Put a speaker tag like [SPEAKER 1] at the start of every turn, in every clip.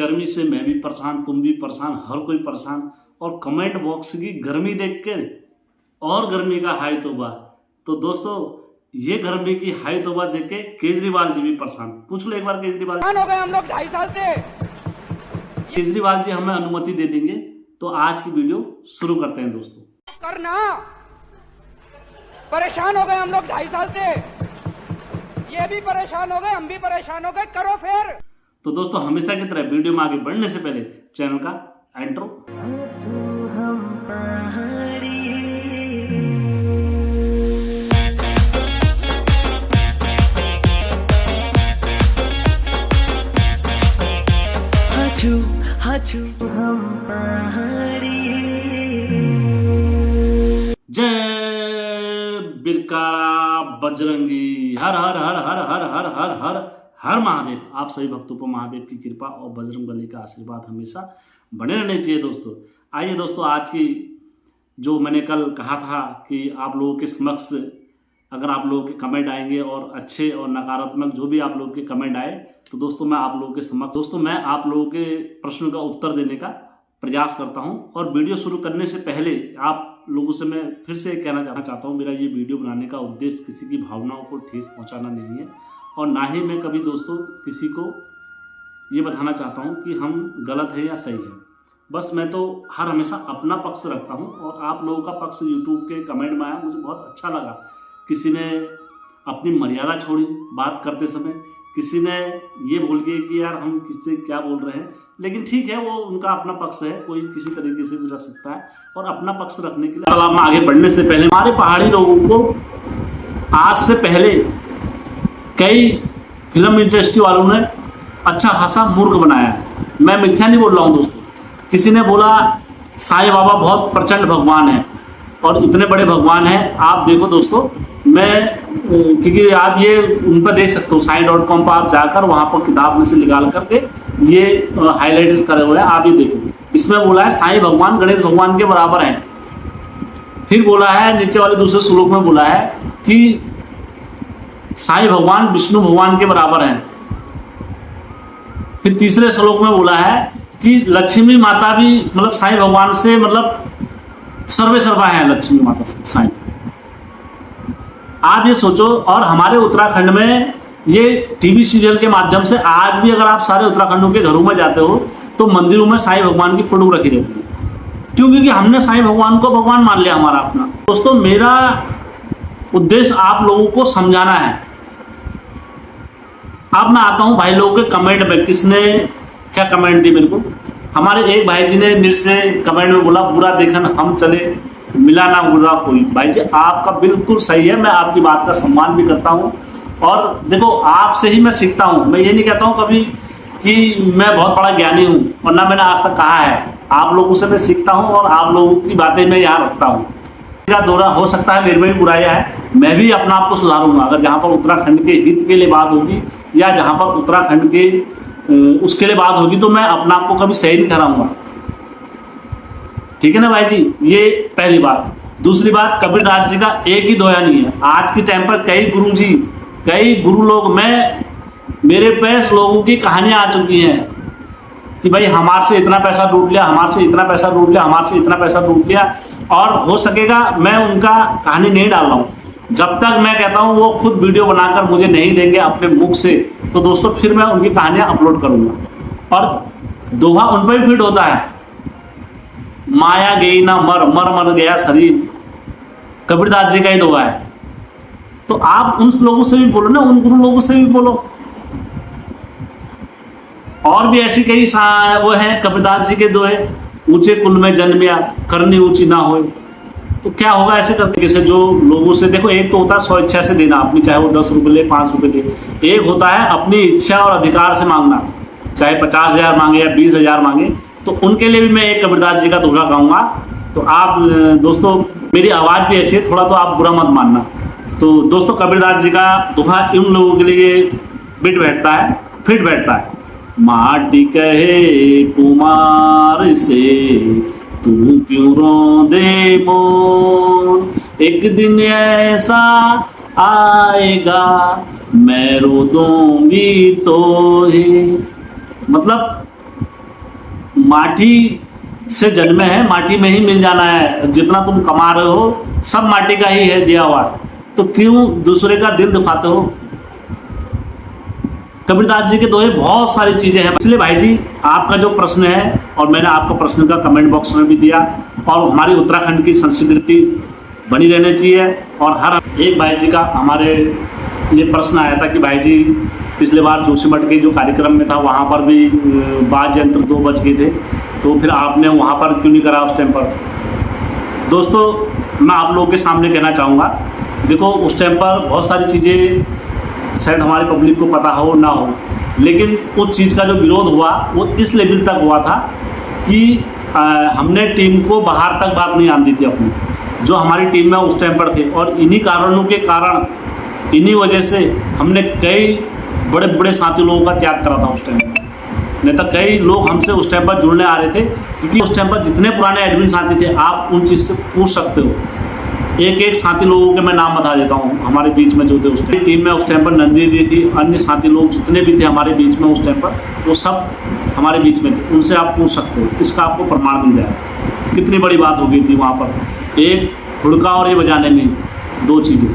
[SPEAKER 1] गर्मी से मैं भी परेशान, तुम भी परेशान, हर कोई परेशान। और कमेंट बॉक्स की गर्मी देख के और गर्मी का हाई तौबा। तो दोस्तों ये गर्मी की हाई तौबा देख के केजरीवाल जी भी परेशान। पूछ लो एक बार केजरीवाल
[SPEAKER 2] हो गए हम लोग 2.5 साल से।
[SPEAKER 1] केजरीवाल जी हमें अनुमति दे देंगे तो आज की वीडियो शुरू करते हैं दोस्तों।
[SPEAKER 2] करना परेशान हो गए हम लोग 2.5 साल से, ये भी परेशान हो गए, हम भी परेशान हो गए, करो फिर।
[SPEAKER 1] तो दोस्तों हमेशा की तरह वीडियो में आगे बढ़ने से पहले चैनल का इंट्रो। जय बिरकारा बजरंगी, हर हर हर हर हर हर हर हर हर महादेव। आप सभी भक्तों पर महादेव की कृपा और बजरंगबली का आशीर्वाद हमेशा बने रहने चाहिए दोस्तों। आइए दोस्तों, आज की जो मैंने कल कहा था कि आप लोगों के समक्ष अगर आप लोगों के कमेंट आएंगे और अच्छे और नकारात्मक जो भी आप लोगों के कमेंट आए तो दोस्तों मैं आप लोगों के समक्ष मैं आप लोगों के प्रश्नों का उत्तर देने का प्रयास करता हूं। और वीडियो शुरू करने से पहले आप लोगों से मैं फिर से कहना चाहता हूं, मेरा ये वीडियो बनाने का उद्देश्य किसी की भावनाओं को ठेस पहुंचाना नहीं है और ना ही मैं कभी दोस्तों किसी को ये बताना चाहता हूं कि हम गलत है या सही है। बस मैं तो हर हमेशा अपना पक्ष रखता हूं और आप लोगों का पक्ष यूट्यूब के कमेंट में आया, मुझे बहुत अच्छा लगा। किसी ने अपनी मर्यादा छोड़ी बात करते समय, किसी ने ये बोल के कि यार हम किससे क्या बोल रहे हैं, लेकिन ठीक है वो उनका अपना पक्ष है, कोई किसी तरीके से भी रख सकता है। और अपना पक्ष रखने के लिए में आगे बढ़ने से पहले हमारे पहाड़ी लोगों को आज से पहले कई फिल्म इंडस्ट्री वालों ने अच्छा खासा मूर्ख बनाया है। मैं मिथ्या नहीं बोल रहा हूँ दोस्तों। किसी ने बोला साईं बाबा बहुत प्रचंड भगवान है और इतने बड़े भगवान हैं। आप देखो दोस्तों, मैं क्योंकि आप ये उन पर देख सकते हो साईं.com पर आप जाकर वहाँ पर किताब में से निकाल करके ये हाईलाइट करे हुए हैं, आप ये देखो। इसमें बोला है साईं भगवान गणेश भगवान के बराबर हैं। फिर बोला है नीचे वाले दूसरे श्लोक में बोला है कि साईं भगवान विष्णु भगवान के बराबर हैं। फिर तीसरे श्लोक में बोला है कि लक्ष्मी माता भी मतलब साईं भगवान से मतलब सर्वे सर्वा है लक्ष्मी माता से साईं। आप ये सोचो, और हमारे उत्तराखंड में ये टीवी सीरियल के माध्यम से आज भी अगर आप सारे उत्तराखंडों के घरों में जाते हो तो मंदिरों में साईं भगवान की फोटो रखी रहती है। क्यों? क्योंकि हमने साईं भगवान को भगवान मान लिया हमारा अपना। दोस्तों मेरा उद्देश्य आप लोगों को समझाना है। अब मैं आता हूं भाई लोगों के कमेंट में, किसने क्या कमेंट दी मेरे को। हमारे एक भाई जी ने मेरे से कमेंट में बोला बुरा देखन हम चले मिला ना बुरा कोई। भाई जी आपका बिल्कुल सही है, मैं आपकी बात का सम्मान भी करता हूं और देखो आपसे ही मैं सीखता हूं। मैं ये नहीं कहता हूं कभी कि मैं बहुत बड़ा ज्ञानी हूं, और ना मैंने आज तक कहा है। आप लोगों से मैं सीखता हूं और आप लोगों की बातें मैं यहाँ रखता हूँ। का दौरा हो सकता है मेरे में भी बुराइयां है, मैं भी अपना आप को सुधारूंगा। अगर जहाँ पर उत्तराखंड के हित के लिए बात होगी या जहाँ पर उत्तराखंड के उसके लिए बात होगी तो मैं अपना आप को कभी सही नहीं ठहराऊंगा। ठीक है ना भाई जी, ये पहली बात। दूसरी बात, कबीरदास जी का एक ही दोया नहीं है। आज के टाइम पर कई गुरु लोग, मेरे पास लोगों की कहानियां आ चुकी हैं कि भाई हमारे से इतना पैसा लूट लिया, हमारे से इतना पैसा लूट लिया, हमारे से इतना पैसा लूट लिया। और हो सकेगा मैं उनका कहानी नहीं डाल रहा हूँ, जब तक मैं कहता हूँ वो खुद वीडियो बनाकर मुझे नहीं देंगे अपने मुख से तो दोस्तों फिर मैं उनकी कहानियां अपलोड करूंगा। और दोहा उन पर भी फिट होता है, माया गई ना मर गया शरीर, कबीरदास जी का ही दोहा है। तो आप उन लोगों से भी बोलो ना, उन गुरु लोगों से भी बोलो। और भी ऐसी कई वो है कबीरदास जी के दोहे, ऊंचे कुल में जन्मिया करनी ऊंची ना होए। तो क्या होगा ऐसे करके से जो लोगों से, देखो एक तो होता है स्व इच्छा से देना, अपनी चाहे वो 10 रुपये ले 5 रुपये ले। एक होता है अपनी इच्छा और अधिकार से मांगना, चाहे 50,000 मांगे या 20,000 मांगे। तो उनके लिए भी मैं एक कबीरदास जी का दोहा गाऊंगा। तो आप दोस्तों मेरी आवाज़ भी ऐसी है, थोड़ा तो आप बुरा मत मानना। तो दोस्तों कबीरदास जी का दोहा इन लोगों के लिए फिट बैठता है। माटी कहे कुमार से तू क्यों रोंदे मोर, एक दिन ऐसा आएगा मैं रो दूंगी तो ही। मतलब माटी से जन्मे हैं, माटी में ही मिल जाना है, जितना तुम कमा रहे हो सब माटी का ही है दिया हुआ, तो क्यों दूसरे का दिल दुखाते हो। कबीरदास जी के दोहे बहुत सारी चीजें हैं। इसलिए भाई जी आपका जो प्रश्न है, और मैंने आपका प्रश्न का कमेंट बॉक्स में भी दिया, और हमारी उत्तराखंड की संस्कृति बनी रहनी चाहिए। और हर एक भाई जी का हमारे लिए प्रश्न आया था कि भाई जी पिछले बार जोशीमठ के जो कार्यक्रम में था वहाँ पर भी वाद्य यंत्र 2 बज गए थे, तो फिर आपने वहाँ पर क्यों नहीं करा उस टाइम पर। दोस्तों मैं आप लोगों के सामने कहना चाहूँगा, देखो उस टाइम पर बहुत सारी चीज़ें शायद हमारे पब्लिक को पता हो ना हो, लेकिन उस चीज़ का जो विरोध हुआ वो इस लेवल तक हुआ था कि हमने टीम को बाहर तक बात नहीं आती थी अपनी, जो हमारी टीम में उस टाइम पर थे। और इन्हीं कारणों के कारण, इन्हीं वजह से हमने कई बड़े बड़े साथी लोगों का त्याग करा था उस टाइम पर। नहीं तो कई लोग हमसे उस टाइम पर जुड़ने आ रहे थे, क्योंकि उस टाइम पर जितने पुराने एडमिन साथी थे आप उन चीज़ से पूछ सकते हो। एक एक साथी लोगों के मैं नाम बता देता हूँ हमारे बीच में जो थे उस टाइम टीम में। उस टाइम पर नंदी दी थी, अन्य साथी लोग जितने भी थे हमारे बीच में उस टाइम पर, वो सब हमारे बीच में थे, उनसे आप पूछ सकते हो, इसका आपको प्रमाण मिल जाएगा। कितनी बड़ी बात हो गई थी वहाँ पर, एक हुड़का और ये बजाने में 2 चीज़ें,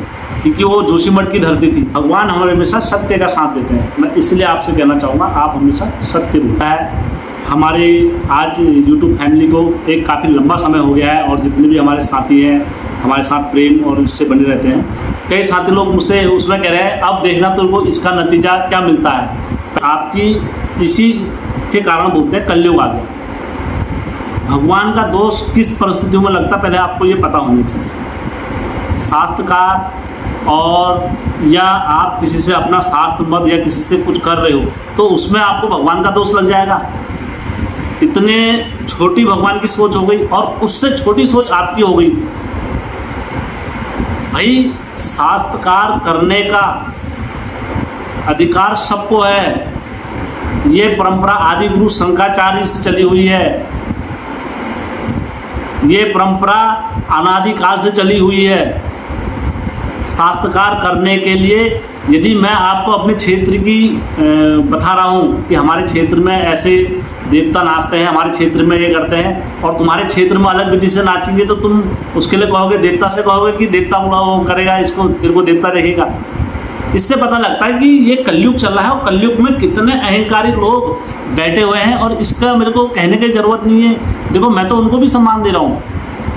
[SPEAKER 1] क्योंकि वो जोशीमठ की धरती थी। भगवान हमें हमेशा सत्य का साथ देते हैं। मैं इसलिए आपसे कहना चाहूँगा आप हमेशा सत्य बोलना है। हमारे आज YouTube फैमिली को एक काफ़ी लंबा समय हो गया है, और जितने भी हमारे साथी हैं हमारे साथ प्रेम और उससे बने रहते हैं। कई साथी लोग मुझसे उसमें कह रहे हैं अब देखना तुमको इसका नतीजा क्या मिलता है। आपकी इसी के कारण बोलते हैं कलयुग आ गया। भगवान का दोष किस परिस्थितियों में लगता है पहले आपको ये पता होनी चाहिए। शास्त्रकार और या आप किसी से अपना शास्त्र मत या किसी से कुछ कर रहे हो तो उसमें आपको भगवान का दोष लग जाएगा। इतने छोटी भगवान की सोच हो गई, और उससे छोटी सोच आपकी हो गई। भाई शास्त्रकार करने का अधिकार सबको है। ये परंपरा आदि गुरु शंकराचार्य से चली हुई है। ये परंपरा अनादिकाल से चली हुई है। शास्त्रकार करने के लिए, यदि मैं आपको अपने क्षेत्र की बता रहा हूँ कि हमारे क्षेत्र में ऐसे देवता नाचते हैं, हमारे क्षेत्र में ये करते हैं, और तुम्हारे क्षेत्र में अलग विधि से नाचेंगे, तो तुम उसके लिए कहोगे, देवता से कहोगे कि देवता बुरा वो करेगा इसको, तेरे को देवता देखेगा। इससे पता लगता है कि ये कलयुग चल रहा है, और कलयुग में कितने अहंकारी लोग बैठे हुए हैं। और इसका मेरे को कहने की ज़रूरत नहीं है। देखो मैं तो उनको भी सम्मान दे रहा हूँ,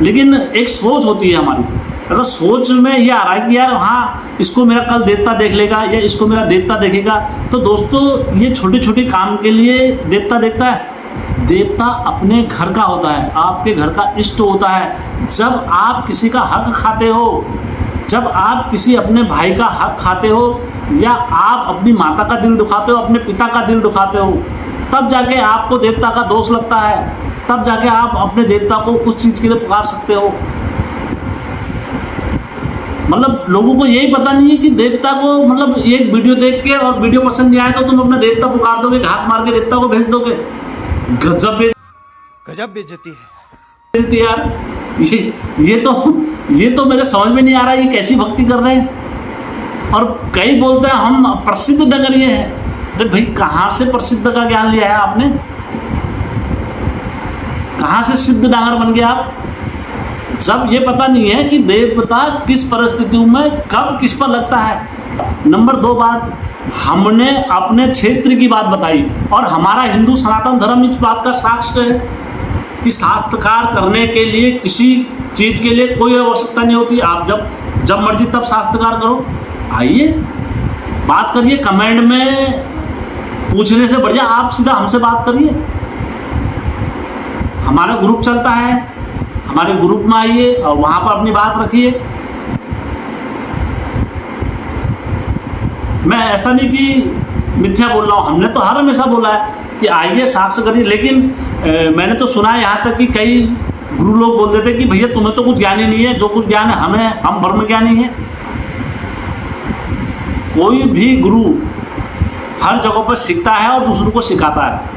[SPEAKER 1] लेकिन एक सोच होती है हमारी। अगर सोच में ये आ रहा है कि यार हाँ इसको मेरा कल देवता देख लेगा या इसको मेरा देवता देखेगा, तो दोस्तों ये छोटे छोटे काम के लिए देवता देखता है। देवता अपने घर का होता है, आपके घर का इष्ट होता है। जब आप किसी का हक खाते हो, जब आप किसी अपने भाई का हक खाते हो, या आप अपनी माता का दिल दुखाते हो, अपने पिता का दिल दुखाते हो, तब जाके आपको देवता का दोष लगता है। तब जाके आप अपने देवता को उस चीज़ के लिए पुकार सकते हो। मतलब लोगों को यही पता नहीं है कि देवता को, मतलब एक वीडियो देख के और वीडियो पसंद नहीं आया तो तुम अपना देवता पुकार दोगे, हाथ मार के देवता को भेज दोगे। गजब बेइज्जती है यार। ये तो मेरे समझ में नहीं आ रहा ये कैसी भक्ति कर रहे हैं। और कई बोलते हैं हम प्रसिद्ध डगरिये हैं। अरे भाई कहाँ से प्रसिद्ध का ज्ञान लिया है आपने? कहाँ से सिद्ध डांगर बन गए आप? जब ये पता नहीं है कि देवता किस परिस्थितियों में कब किस पर लगता है। नंबर 2 बात, हमने अपने क्षेत्र की बात बताई, और हमारा हिंदू सनातन धर्म इस बात का साक्ष्य है कि शास्त्रकार करने के लिए किसी चीज़ के लिए कोई आवश्यकता नहीं होती। आप जब मर्जी तब शास्त्रकार करो। आइए बात करिए, कमेंट में पूछने से बढ़िया आप सीधा हमसे बात करिए। हमारा ग्रुप चलता है, हमारे ग्रुप में आइए और वहाँ पर अपनी बात रखिए। मैं ऐसा नहीं कि मिथ्या बोल रहा हूँ, हमने तो हर हमेशा बोला है कि आइए साक्ष्य करिए। लेकिन मैंने तो सुना है यहाँ तक कि कई गुरु लोग बोल देते कि भैया तुम्हें तो कुछ ज्ञान ही नहीं है, जो कुछ ज्ञान है हम ब्रह्म ज्ञानी हैं। कोई भी गुरु हर जगह पर सीखता है और दूसरों को सिखाता है।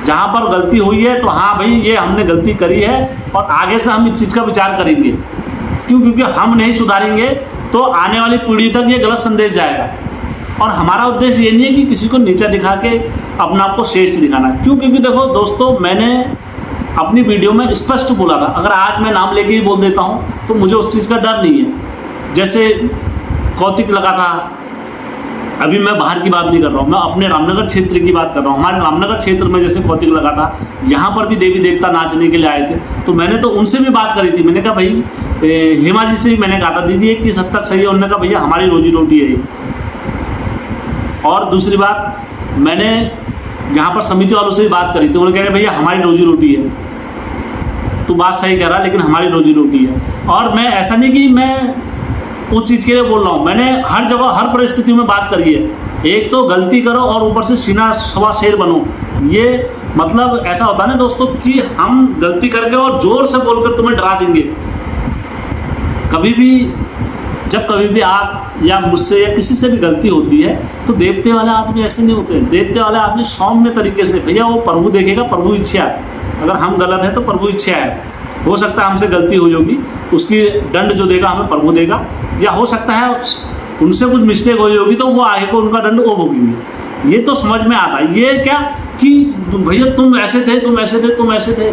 [SPEAKER 1] जहाँ पर गलती हुई है तो हाँ भाई ये हमने गलती करी है, और आगे से हम इस चीज़ का विचार करेंगे। क्यों? क्योंकि हम नहीं सुधारेंगे तो आने वाली पीढ़ी तक ये गलत संदेश जाएगा। और हमारा उद्देश्य ये नहीं है कि किसी को नीचा दिखा के अपने आप को श्रेष्ठ दिखाना। क्यों? क्योंकि देखो दोस्तों, मैंने अपनी वीडियो में स्पष्ट बोला था, अगर आज मैं नाम लेके ही बोल देता हूँ तो मुझे उस चीज़ का डर नहीं है। जैसे कौतिक लगा था, अभी मैं बाहर की बात नहीं कर रहा हूँ, मैं अपने रामनगर क्षेत्र की बात कर रहा हूँ। हमारे रामनगर क्षेत्र में जैसे कौतिक लगा था, यहाँ पर भी देवी देवता नाचने के लिए आए थे, तो मैंने तो उनसे भी बात करी थी। मैंने कहा भाई, हेमा जी से भी मैंने कहा था, दीदी एक किस हद तक सही है? उन्होंने कहा भैया हमारी रोजी रोटी है ये। और दूसरी बात, मैंने यहाँ पर समिति वालों से भी बात करी थी, उन्होंने कह रहे भैया हमारी रोजी रोटी है। तो बात सही कह रहा, लेकिन हमारी रोजी रोटी है। और मैं ऐसा नहीं कि मैं उस चीज़ के लिए बोल रहा हूँ, मैंने हर जगह हर परिस्थिति में बात करी है। एक तो गलती करो और ऊपर से सीना सवा शेर बनो, ये मतलब ऐसा होता है ना दोस्तों कि हम गलती करके और जोर से बोलकर तुम्हें डरा देंगे। कभी भी जब कभी भी आप या मुझसे या किसी से भी गलती होती है तो देवते वाले आदमी ऐसे नहीं होते। देवते वाले आदमी सौम्य तरीके से, भैया वो प्रभु देखेगा, प्रभु इच्छा। अगर हम गलत हैं तो प्रभु इच्छा है। हो सकता है हमसे गलती हुई होगी, उसकी दंड जो देगा हमें प्रभु देगा, या हो सकता है उनसे कुछ मिस्टेक हुई होगी तो वो आगे को उनका दंड वो भोगेंगे। ये तो समझ में आता है। ये क्या कि भैया तुम ऐसे थे, तुम ऐसे थे, तुम ऐसे थे।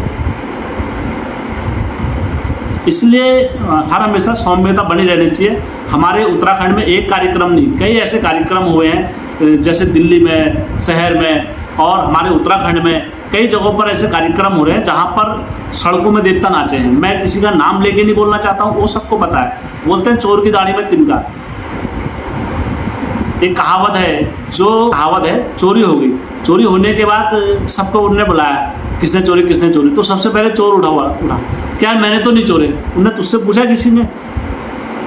[SPEAKER 1] इसलिए हर हमेशा सौम्यता बनी रहनी चाहिए। हमारे उत्तराखंड में एक कार्यक्रम नहीं, कई ऐसे कार्यक्रम हुए हैं, जैसे दिल्ली में, शहर में, और हमारे उत्तराखंड में कई जगहों पर ऐसे कार्यक्रम हो रहे हैं जहाँ पर सड़कों में देवता नाचे हैं। मैं किसी का नाम लेके नहीं बोलना चाहता हूँ, वो सबको पता है। बोलते हैं चोर की दाढ़ी में तिनका। एक कहावत है, जो कहावत है, चोरी हो गई, चोरी होने के बाद सबको उन्होंने बुलाया, किसने चोरी किसने चोरी, तो सबसे पहले चोर उठा, क्या मैंने तो नहीं चोरे। उन्होंने तुझसे पूछा किसी ने?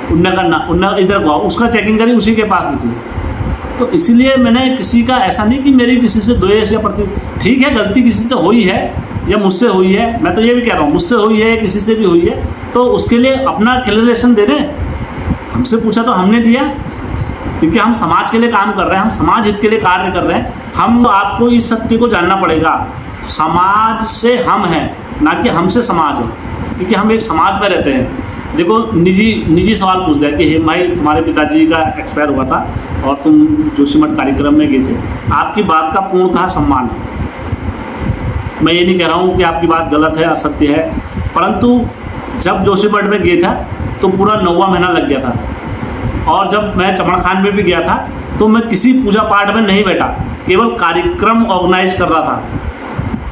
[SPEAKER 1] उन्होंने करना, उन्होंने इधर को, उसका चेकिंग करी, उसी के पास निकली। तो इसीलिए मैंने किसी का ऐसा नहीं कि मेरी किसी से द्वेष या प्रति, ठीक है गलती किसी से हुई है या मुझसे हुई है, मैं तो ये भी कह रहा हूँ मुझसे हुई है, किसी से भी हुई है, तो उसके लिए अपना क्लियरेशन दे रहे। हमसे पूछा तो हमने दिया, क्योंकि हम समाज के लिए काम कर रहे हैं, हम समाज हित के लिए कार्य कर रहे हैं। हम आपको इस सत्य को जानना पड़ेगा, समाज से हम हैं, ना कि हमसे समाज है, क्योंकि हम एक समाज में रहते हैं। देखो निजी सवाल पूछ दिया कि भाई तुम्हारे पिताजी का एक्सपायर हुआ था और तुम जोशीमठ कार्यक्रम में गए थे, आपकी बात का पूर्णतः सम्मान है। मैं ये नहीं कह रहा हूँ कि आपकी बात गलत है, असत्य है, परंतु जब जोशीमठ में गए था तो पूरा 9वां महीना लग गया था। और जब मैं चमड़खान में भी गया था तो मैं किसी पूजा पाठ में नहीं बैठा, केवल कार्यक्रम ऑर्गेनाइज कर रहा था।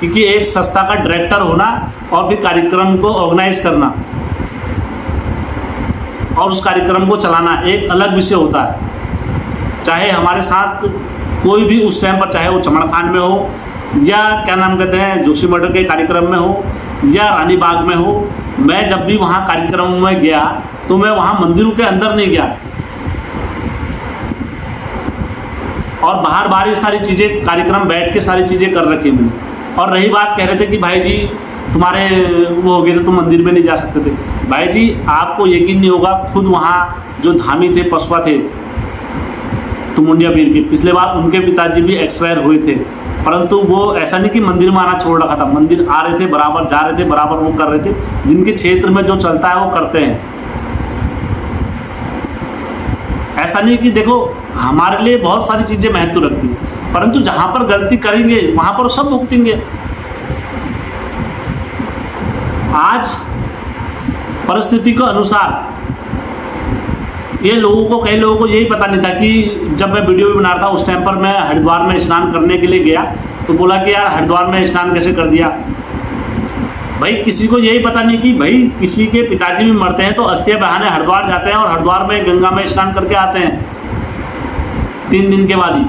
[SPEAKER 1] क्योंकि एक संस्था का डायरेक्टर होना और फिर कार्यक्रम को ऑर्गेनाइज करना और उस कार्यक्रम को चलाना एक अलग विषय होता है। चाहे हमारे साथ कोई भी उस टाइम पर, चाहे वो चमड़खान में हो या क्या नाम कहते हैं जोशीमठ के कार्यक्रम में हो या रानी बाग में हो, मैं जब भी वहाँ कार्यक्रम में गया तो मैं वहाँ मंदिरों के अंदर नहीं गया, और बाहर ये सारी चीज़ें कार्यक्रम बैठ के सारी चीज़ें कर रखी मैंने। और रही बात, कह रहे थे कि भाई जी तुम्हारे वो हो गए थे, तुम मंदिर में नहीं जा सकते थे। भाई जी आपको यकीन नहीं होगा, खुद वहाँ जो धामी थे, पशुआ थे तुमुंडिया वीर के, पिछले बार उनके पिताजी भी एक्सपायर हुए थे, परंतु वो ऐसा नहीं कि मंदिर में आना छोड़ रखा था, मंदिर आ रहे थे, बराबर जा रहे थे, बराबर वो कर रहे थे। जिनके क्षेत्र में जो चलता है वो करते हैं। ऐसा नहीं कि देखो हमारे लिए बहुत सारी चीज़ें महत्व रखती हैं, परंतु जहाँ पर गलती करेंगे वहाँ पर सब भुगतेंगे। आज परिस्थिति के अनुसार ये लोगों को, कई लोगों को यही पता नहीं था कि जब मैं वीडियो भी बना रहा था उस टाइम पर मैं हरिद्वार में स्नान करने के लिए गया, तो बोला कि यार हरिद्वार में स्नान कैसे कर दिया। भाई किसी को यही पता नहीं कि भाई किसी के पिताजी भी मरते हैं तो अस्थियां बहाने हरिद्वार जाते हैं और हरिद्वार में गंगा में स्नान करके आते हैं 3 दिन के बाद ही,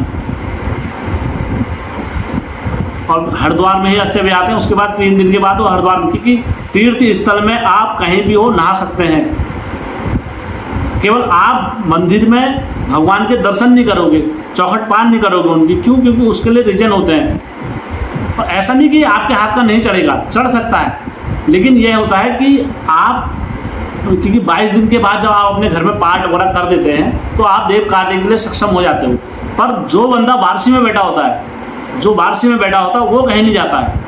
[SPEAKER 1] और हरिद्वार में ही अस्थियां बहाते हैं। उसके बाद 3 दिन के बाद वो हरिद्वार में, क्योंकि तीर्थ स्थल में आप कहीं भी हो नहा सकते हैं, केवल आप मंदिर में भगवान के दर्शन नहीं करोगे, चौखट पान नहीं करोगे उनकी। क्यों? क्योंकि उसके लिए रीजन होते हैं। और ऐसा नहीं कि आपके हाथ का नहीं चढ़ेगा, चढ़ सकता है, लेकिन यह होता है कि आप, क्योंकि 22 दिन के बाद जब आप अपने घर में पाठ वगैरह कर देते हैं तो आप देव कार्य के लिए सक्षम हो जाते हो। पर जो बंदा वारसी में बैठा होता है, जो वारसी में बैठा होता है वो कहीं नहीं जाता है।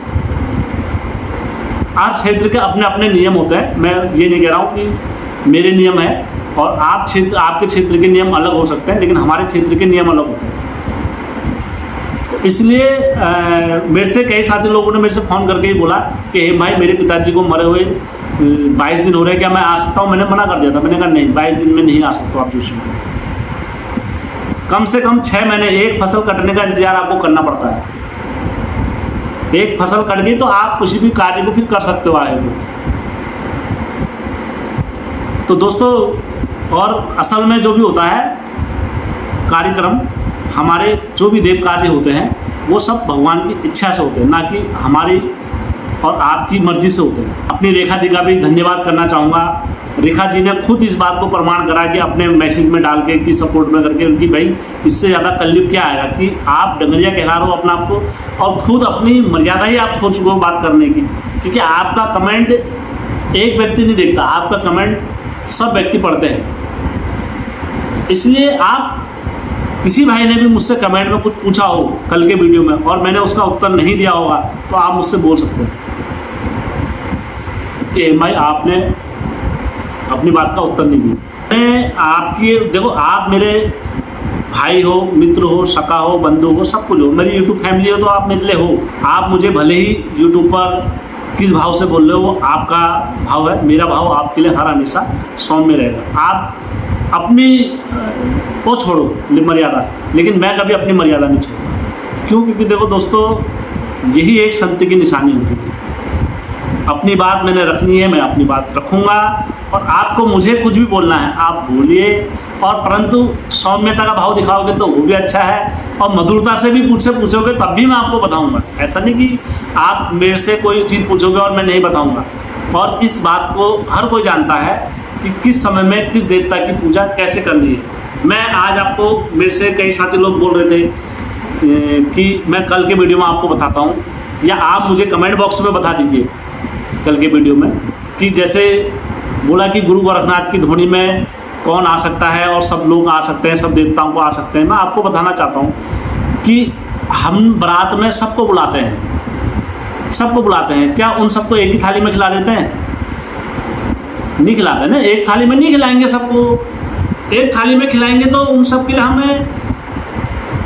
[SPEAKER 1] हर क्षेत्र के अपने अपने नियम होते हैं। मैं ये नहीं कह रहा हूँ कि मेरे नियम है और आपके क्षेत्र के नियम अलग हो सकते हैं, लेकिन हमारे क्षेत्र के नियम अलग होते हैं। तो इसलिए मेरे से कई साथी लोगों ने मेरे से फ़ोन करके ही बोला कि हे भाई मेरे पिताजी को मरे हुए 22 दिन हो रहे हैं, क्या मैं आ सकता हूँ? मैंने मना कर दिया था, मैंने कहा नहीं 22 दिन में नहीं आ सकता आप जोशी में। कम से कम 6 महीने एक फसल कटने का इंतजार आपको करना पड़ता है। एक फसल कट गई तो आप किसी भी कार्य को फिर कर सकते हो आगे को। तो दोस्तों, और असल में जो भी होता है कार्यक्रम, हमारे जो भी देव कार्य होते हैं वो सब भगवान की इच्छा से होते हैं, ना कि हमारी और आपकी मर्जी से होते हैं। अपनी रेखा दी का भी धन्यवाद करना चाहूँगा। रेखा जी ने खुद इस बात को प्रमाण करा कि अपने मैसेज में डाल के, कि सपोर्ट में करके, उनकी भाई इससे ज़्यादा कलयुग क्या आएगा कि आप डंगरिया कहला रहे हो अपना आपको, और खुद अपनी मर्यादा ही आप खो चुके हो बात करने की। क्योंकि आपका कमेंट एक व्यक्ति नहीं देखता, आपका कमेंट सब व्यक्ति पढ़ते हैं। इसलिए आप किसी भाई ने भी मुझसे कमेंट में कुछ पूछा हो कल के वीडियो में और मैंने उसका उत्तर नहीं दिया होगा तो आप मुझसे बोल सकते हैं कि भाई आपने अपनी बात का उत्तर नहीं दिया। मैं आपकी, देखो आप मेरे भाई हो, मित्र हो, सखा हो, बंधु हो, सब कुछ हो, मेरी यूट्यूब फैमिली हो, तो आप मेरे लिए हो। आप मुझे भले ही यूट्यूब पर किस भाव से बोल रहे हो, आपका भाव है, मेरा भाव आपके लिए हर हमेशा सौम्य रहेगा। आप अपनी वो छोड़ो मर्यादा, लेकिन मैं कभी अपनी मर्यादा नहीं छोड़ता। क्यों? क्योंकि देखो दोस्तों, यही एक संत की निशानी होती है। अपनी बात मैंने रखनी है, मैं अपनी बात रखूँगा, और आपको मुझे कुछ भी बोलना है आप बोलिए, और परंतु सौम्यता का भाव दिखाओगे तो वो भी अच्छा है, और मधुरता से भी मुझसे पूछोगे तब भी मैं आपको बताऊंगा। ऐसा नहीं कि आप मेरे से कोई चीज़ पूछोगे और मैं नहीं बताऊंगा। और इस बात को हर कोई जानता है कि किस समय में किस देवता की पूजा कैसे करनी है। मैं आज आपको, मेरे से कई साथी लोग बोल रहे थे कि मैं कल के वीडियो में आपको बताता हूँ, या आप मुझे कमेंट बॉक्स में बता दीजिए कल के वीडियो में, कि जैसे बोला कि गुरु गोरखनाथ की धोनी में कौन आ सकता है, और सब लोग आ सकते हैं, सब देवताओं को आ सकते हैं। मैं आपको बताना चाहता हूँ कि हम बारात में सबको बुलाते हैं, सबको बुलाते हैं। क्या उन सबको एक ही थाली में खिला देते हैं? नहीं खिलाते ना, एक थाली में नहीं खिलाएंगे सबको। एक थाली में खिलाएंगे तो उन सब के लिए हमें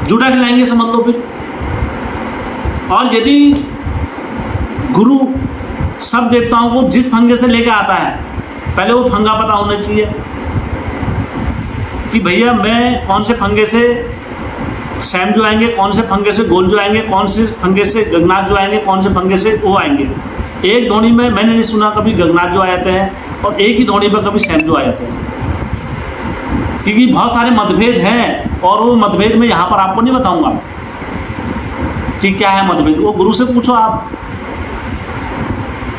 [SPEAKER 1] जूठा खिलाएंगे, समझ लो फिर। और यदि गुरु सब देवताओं को जिस फंगे से लेकर आता है, पहले वो फंगा पता होना चाहिए कि भैया मैं कौन से फंगे से सैम जो आएंगे, कौन से फंगे से गोल जो आएंगे, कौन से फंगे से गगनाथ जो आएंगे, कौन से फंगे से वो आएंगे। एक धोनी में मैंने नहीं सुना कभी गगनाथ जो आ जाते हैं, और एक ही धोनी पर कभी सैम जो आ जाते हैं, क्योंकि बहुत सारे मतभेद हैं। और वो मतभेद में यहाँ पर आपको नहीं बताऊंगा कि क्या है मतभेद, वो गुरु से पूछो आप।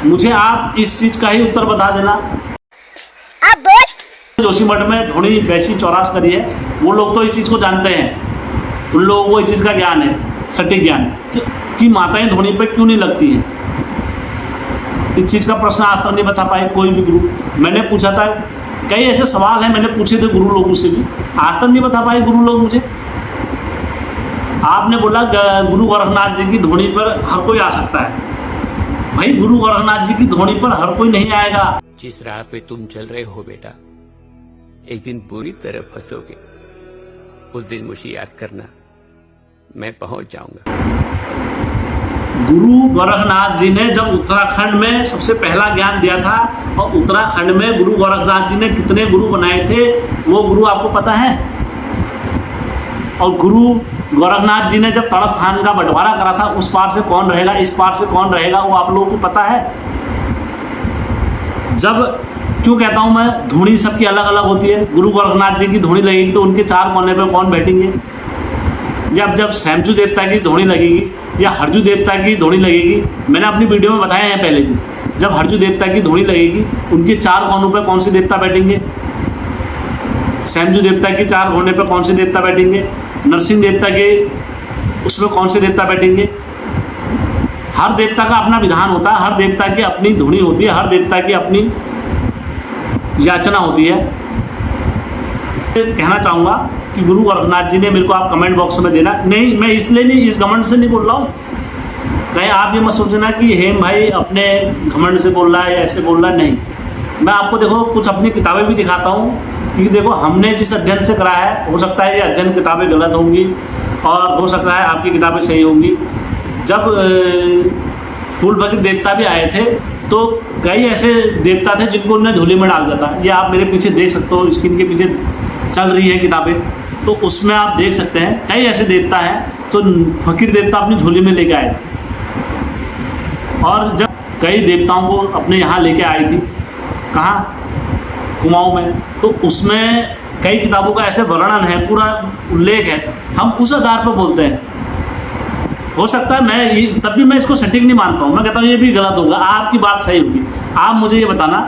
[SPEAKER 1] मुझे आप इस चीज़ का ही उत्तर बता देना। जोशीमठ में धोनी वैसी चौरास करी है, वो लोग तो इस चीज़ को जानते हैं, उन लोगों को इस चीज़ का ज्ञान है, सटीक ज्ञान कि माताएं धोनी पे क्यों नहीं लगती हैं। इस चीज़ का प्रश्न आज तक नहीं बता पाए कोई भी गुरु। मैंने पूछा था, कई ऐसे सवाल हैं मैंने पूछे थे गुरु लोगों से भी, आज तक नहीं बता पाए गुरु लोग मुझे। आपने बोला गुरु गोरखनाथ जी की धोनी पर हर कोई आ सकता है। भाई गुरु गोरखनाथ जी की धोनी पर हर कोई नहीं आएगा।
[SPEAKER 3] जिस राह पे तुम चल रहे हो बेटा, एक दिन पूरी तरह फंसोगे। उस दिन मुझे याद करना, मैं पहुंच जाऊंगा।
[SPEAKER 1] गुरु गोरखनाथ जी ने जब उत्तराखंड में सबसे पहला ज्ञान दिया था, और उत्तराखंड में गुरु गोरखनाथ जी ने कितने गुरु बनाए थे वो गुरु आपको पता है। और गुरु गोरखनाथ जी ने जब तड़प थान का बंटवारा करा था, उस पार से कौन रहेगा, इस पार से कौन रहेगा, वो आप लोगों को पता है। जब, क्यों कहता हूँ मैं, धोनी सबकी अलग अलग होती है। गुरु गोरखनाथ जी की धोनी लगेगी तो उनके चार कोने पे कौन बैठेंगे। जब शैमचू देवता की धोनी लगेगी या हरजू देवता की धोनी लगेगी, मैंने अपनी वीडियो में बताया है पहले भी, जब हरजू देवता की धोनी लगेगी उनके चार कोनों पे कौन से देवता बैठेंगे। शैमचू देवता के चार कोने पे कौन से देवता बैठेंगे, नरसिंह देवता के उसमें कौन से देवता बैठेंगे। हर देवता का अपना विधान होता है, हर देवता की अपनी धुनी होती है, हर देवता की अपनी याचना होती है। कहना चाहूँगा कि गुरु गोरखनाथ जी ने मेरे को आप कमेंट बॉक्स में देना नहीं, मैं इसलिए नहीं, इस घमंड से नहीं बोल रहा हूँ। कहीं आप ये मत सोचना कि हेम भाई अपने घमंड से बोल रहा है या ऐसे बोल रहा है, नहीं। मैं आपको देखो कुछ अपनी किताबें भी दिखाता हूँ, क्योंकि देखो हमने जिस अध्ययन से करा है, हो सकता है ये अध्ययन किताबें गलत होंगी, और हो सकता है आपकी किताबें सही होंगी। जब फूल फकीर देवता भी आए थे तो कई ऐसे देवता थे जिनको उन्होंने झोली में डाल दिया था। ये आप मेरे पीछे देख सकते हो, स्क्रीन के पीछे चल रही है किताबें, तो उसमें आप देख सकते हैं कई ऐसे देवता हैं तो फकीर देवता अपनी झोली में लेके आए थे। और जब कई देवताओं को अपने यहाँ लेके आई थी, कहाँ, कुमाऊँ में, तो उसमें कई किताबों का ऐसे वर्णन है, पूरा उल्लेख है, हम उस आधार पर बोलते हैं। हो सकता है मैं तब भी मैं इसको सटीक नहीं मानता हूँ, मैं कहता हूँ ये भी गलत होगा, आपकी बात सही होगी, आप मुझे ये बताना।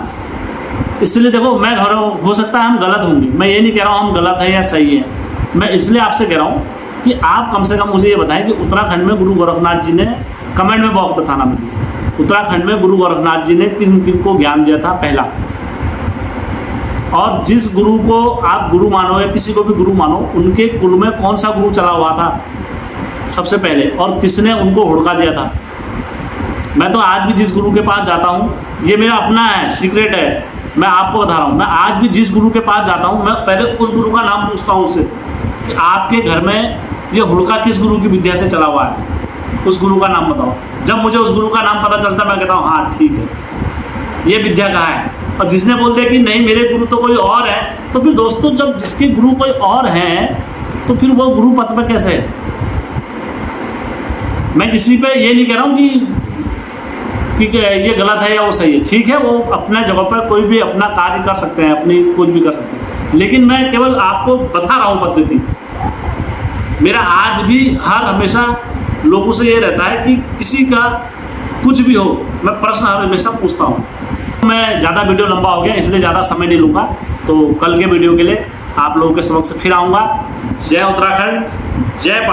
[SPEAKER 1] इसलिए देखो मैं हो सकता है हम गलत होंगे, मैं ये नहीं कह रहा हूँ हम गलत है या सही है, मैं इसलिए आपसे कह रहा हूँ कि आप कम से कम मुझे ये बताएं कि उत्तराखंड में गुरु गोरखनाथ जी ने, कमेंट में बहुत बताना मुझे, उत्तराखंड में गुरु गोरखनाथ जी ने किन किन को ज्ञान दिया था पहला, और जिस गुरु को आप गुरु मानो या किसी को भी गुरु मानो, उनके कुल में कौन सा गुरु चला हुआ था सबसे पहले, और किसने उनको हुड़का दिया था। मैं तो आज भी जिस गुरु के पास जाता हूँ, ये मेरा अपना है, सीक्रेट है, मैं आपको बता रहा हूँ, मैं आज भी जिस गुरु के पास जाता हूँ मैं पहले उस गुरु का नाम पूछता हूँ उससे कि आपके घर में ये हुड़का किस गुरु की विद्या से चला हुआ है, उस गुरु का नाम बताओ। जब मुझे उस गुरु का नाम पता चलता है मैं कहता हूँ हाँ ठीक है, ये विद्या कहाँ है। और जिसने बोलते हैं कि नहीं मेरे गुरु तो कोई और है, तो फिर दोस्तों जब जिसके गुरु कोई और हैं तो फिर वो गुरु पद पे कैसे है। मैं किसी पे ये नहीं कह रहा हूँ कि ये गलत है या वो सही है, ठीक है, वो अपने जगह पर कोई भी अपना कार्य कर सकते हैं, अपनी कुछ भी कर सकते हैं, लेकिन मैं केवल आपको बता रहा हूँ पद्धति। मेरा आज भी हमेशा लोगों से ये रहता है कि किसी का कुछ भी हो, मैं प्रश्न हमेशा पूछता हूँ। मैं ज़्यादा वीडियो लंबा हो गया इसलिए ज़्यादा समय नहीं लूँगा, तो कल के वीडियो के लिए आप लोगों के समक्ष फिर आऊँगा। जय उत्तराखंड, जय पहाड़।